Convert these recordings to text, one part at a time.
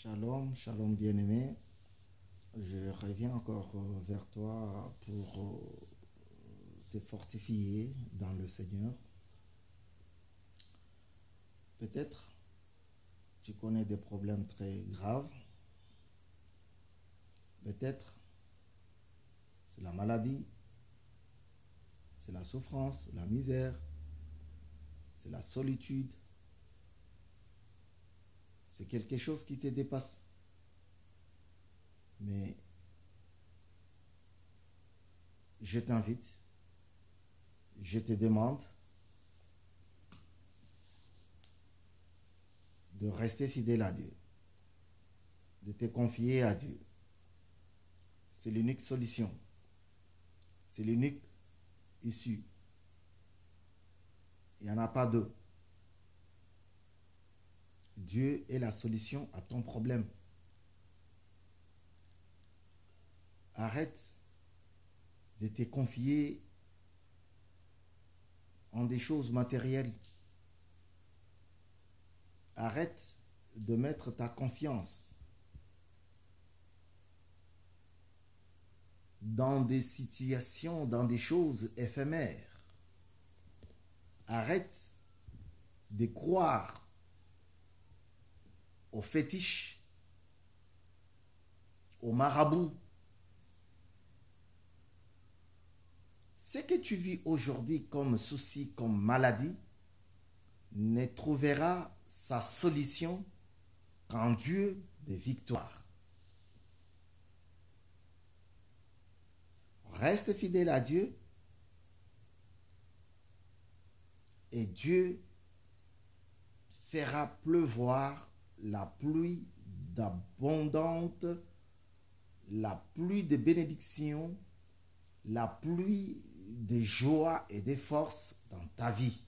Shalom, shalom bien-aimé. Je reviens encore vers toi pour te fortifier dans le Seigneur. Peut-être tu connais des problèmes très graves. Peut-être c'est la maladie, c'est la souffrance, la misère, c'est la solitude. C'est quelque chose qui te dépasse. Mais je t'invite, je te demande de rester fidèle à Dieu, de te confier à Dieu. C'est l'unique solution. C'est l'unique issue. Il n'y en a pas deux. Dieu est la solution à ton problème. Arrête de te confier en des choses matérielles. Arrête de mettre ta confiance dans des situations, dans des choses éphémères. Arrête de croire aux fétiches, aux marabouts. Ce que tu vis aujourd'hui comme souci, comme maladie, ne trouvera sa solution qu'en Dieu de victoire. Reste fidèle à Dieu et Dieu fera pleuvoir la pluie d'abondante, la pluie de bénédiction, la pluie de joie et de force dans ta vie.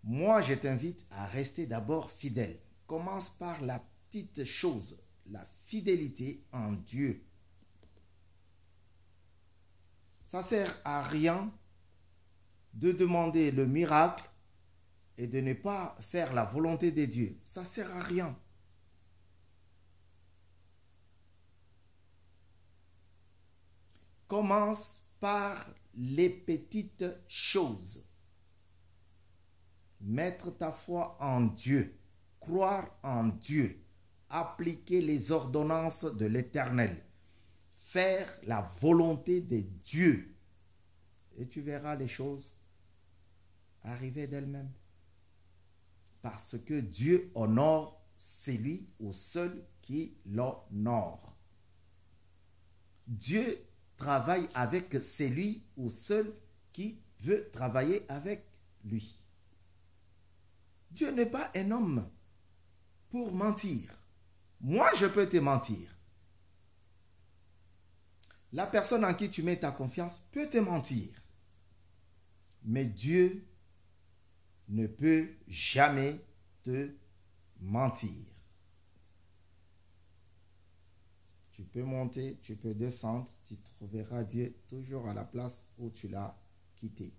Moi, je t'invite à rester d'abord fidèle. Commence par la petite chose, la fidélité en Dieu. Ça ne sert à rien de demander le miracle et de ne pas faire la volonté de Dieu. Ça ne sert à rien. Commence par les petites choses. Mettre ta foi en Dieu, croire en Dieu, appliquer les ordonnances de l'Éternel, faire la volonté de Dieu. Et tu verras les choses arriver d'elles-mêmes. Parce que Dieu honore celui ou seul qui l'honore. Dieu travaille avec celui ou seul qui veut travailler avec lui. Dieu n'est pas un homme pour mentir. Moi, je peux te mentir. La personne en qui tu mets ta confiance peut te mentir. Mais Dieu ne peut jamais te mentir. Tu peux monter, tu peux descendre, tu trouveras Dieu toujours à la place où tu l'as quitté.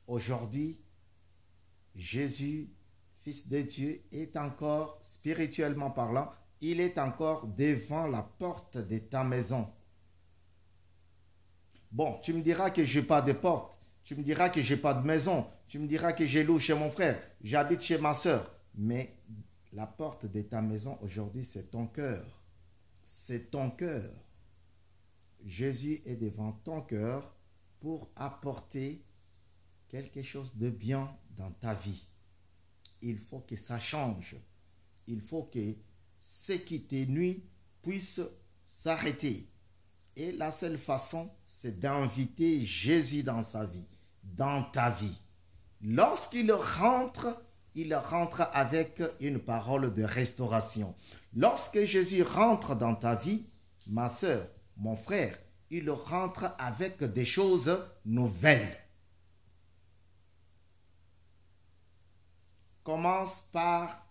Aujourd'hui, Jésus, Fils de Dieu, est encore, spirituellement parlant, il est encore devant la porte de ta maison. Bon, tu me diras que je n'ai pas de porte, tu me diras que je n'ai pas de maison, tu me diras que je loue chez mon frère, j'habite chez ma soeur, mais la porte de ta maison aujourd'hui, c'est ton cœur. C'est ton cœur. Jésus est devant ton cœur pour apporter quelque chose de bien dans ta vie. Il faut que ça change. Il faut que ce qui te nuit puisse s'arrêter. Et la seule façon, c'est d'inviter Jésus dans sa vie, dans ta vie. Lorsqu'il rentre avec une parole de restauration. Lorsque Jésus rentre dans ta vie, ma soeur, mon frère, il rentre avec des choses nouvelles. Commence par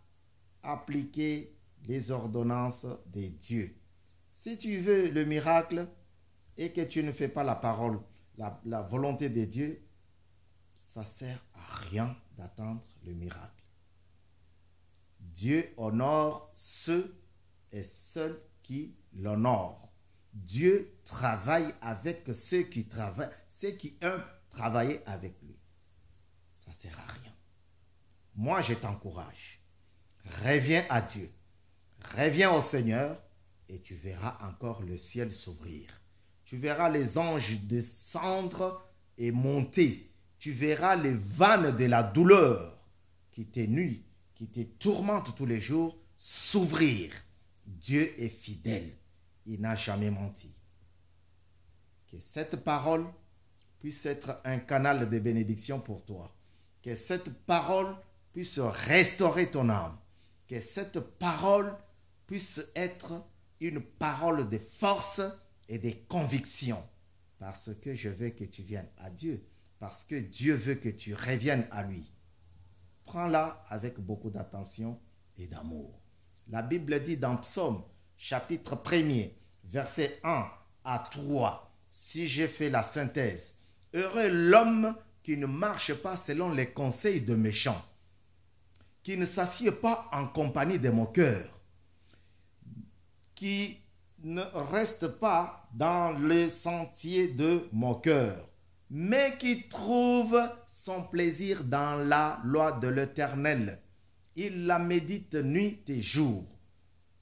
appliquer les ordonnances de Dieu. Si tu veux le miracle et que tu ne fais pas la parole, la volonté de Dieu, ça ne sert à rien d'attendre le miracle. Dieu honore ceux et seuls qui l'honorent. Dieu travaille avec ceux qui travaillent, ceux qui aiment travailler avec lui. Ça ne sert à rien. Moi, je t'encourage. Reviens à Dieu. Reviens au Seigneur et tu verras encore le ciel s'ouvrir. Tu verras les anges descendre et monter. Tu verras les vannes de la douleur qui te nuit, qui te tourmente tous les jours, s'ouvrir. Dieu est fidèle. Il n'a jamais menti. Que cette parole puisse être un canal de bénédiction pour toi. Que cette parole puisse restaurer ton âme. Que cette parole puisse être une parole de force et de conviction. Parce que je veux que tu viennes à Dieu. Parce que Dieu veut que tu reviennes à lui. Prends-la avec beaucoup d'attention et d'amour. La Bible dit dans Psaume, chapitre 1er, versets 1 à 3, si j'ai fait la synthèse, « Heureux l'homme qui ne marche pas selon les conseils de méchants, qui ne s'assied pas en compagnie de moqueurs, qui ne reste pas dans le sentier de moqueurs, mais qui trouve son plaisir dans la loi de l'Éternel. Il la médite nuit et jour. »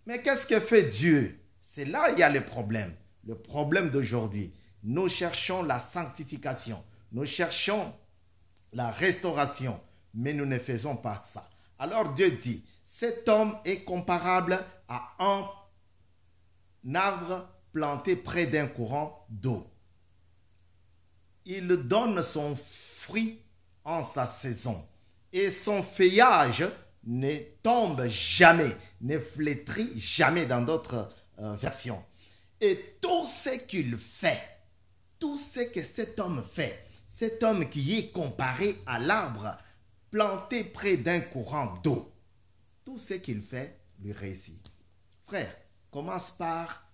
Mais qu'est-ce que fait Dieu? C'est là qu'il y a le problème. Le problème d'aujourd'hui. Nous cherchons la sanctification. Nous cherchons la restauration. Mais nous ne faisons pas ça. Alors Dieu dit, cet homme est comparable à un arbre planté près d'un courant d'eau. Il donne son fruit en sa saison. Et son feuillage ne tombe jamais, ne flétrit jamais dans d'autres versions. Et tout ce qu'il fait, tout ce que cet homme fait, cet homme qui est comparé à l'arbre planté près d'un courant d'eau, tout ce qu'il fait lui réussit. Frère, commence par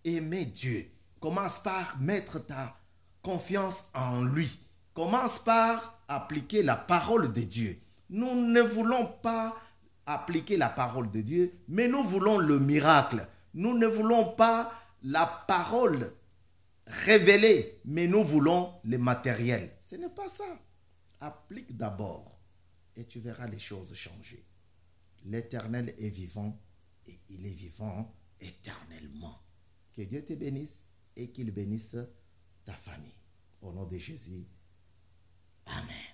aimer Dieu. Commence par mettre ta confiance en lui. Commence par appliquer la parole de Dieu. Nous ne voulons pas appliquer la parole de Dieu, mais nous voulons le miracle. Nous ne voulons pas la parole révélée, mais nous voulons le matériel. Ce n'est pas ça. Applique d'abord et tu verras les choses changer. L'Éternel est vivant et il est vivant éternellement. Que Dieu te bénisse et qu'il bénisse ta famille. Au nom de Jésus. Amen.